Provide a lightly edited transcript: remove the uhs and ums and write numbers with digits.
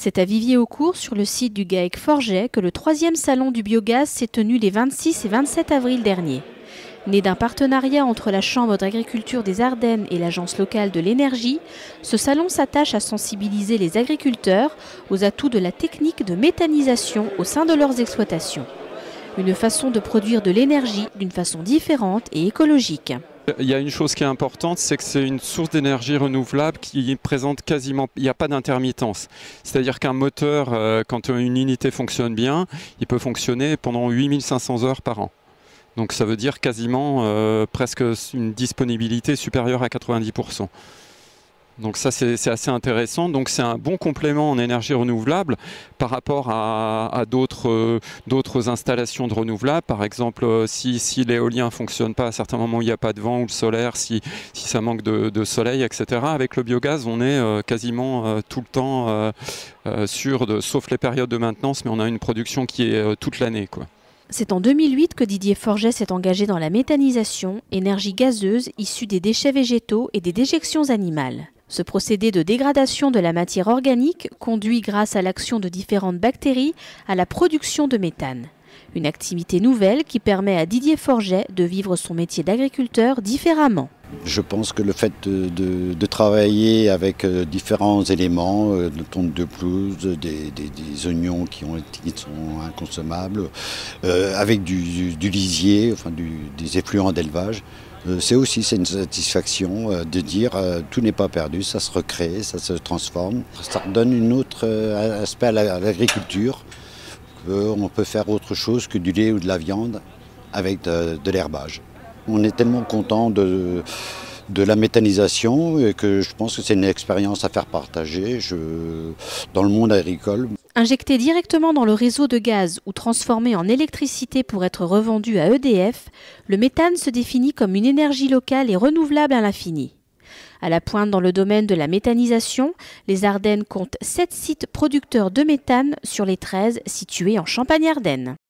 C'est à Viviers-au-Court, sur le site du GAEC Forget, que le 3e salon du biogaz s'est tenu les 26 et 27 avril dernier. Né d'un partenariat entre la Chambre d'agriculture des Ardennes et l'Agence locale de l'énergie, ce salon s'attache à sensibiliser les agriculteurs aux atouts de la technique de méthanisation au sein de leurs exploitations. Une façon de produire de l'énergie d'une façon différente et écologique. Il y a une chose qui est importante, c'est que c'est une source d'énergie renouvelable qui présente quasiment, il n'y a pas d'intermittence. C'est-à-dire qu'un moteur, quand une unité fonctionne bien, il peut fonctionner pendant 8500 heures par an. Donc ça veut dire quasiment presque une disponibilité supérieure à 90%. Donc ça c'est assez intéressant, donc c'est un bon complément en énergie renouvelable par rapport à d'autres installations de renouvelables. Par exemple, si l'éolien ne fonctionne pas à certains moments où il n'y a pas de vent, ou le solaire, si ça manque de soleil, etc. Avec le biogaz, on est quasiment tout le temps sûr, sauf les périodes de maintenance, mais on a une production qui est toute l'année, quoi. C'est en 2008 que Didier Forget s'est engagé dans la méthanisation, énergie gazeuse issue des déchets végétaux et des déjections animales. Ce procédé de dégradation de la matière organique conduit, grâce à l'action de différentes bactéries, à la production de méthane. Une activité nouvelle qui permet à Didier Forget de vivre son métier d'agriculteur différemment. Je pense que le fait de travailler avec différents éléments, de tonte de pelouse, des oignons qui sont inconsommables, avec du lisier, enfin des effluents d'élevage, c'est une satisfaction de dire tout n'est pas perdu, ça se recrée, ça se transforme. Ça redonne un autre aspect à l'agriculture. On peut faire autre chose que du lait ou de la viande avec de l'herbage. On est tellement content de la méthanisation et que je pense que c'est une expérience à faire partager dans le monde agricole. Injecté directement dans le réseau de gaz ou transformé en électricité pour être revendu à EDF, le méthane se définit comme une énergie locale et renouvelable à l'infini. À la pointe dans le domaine de la méthanisation, les Ardennes comptent 7 sites producteurs de méthane sur les 13 situés en Champagne-Ardenne.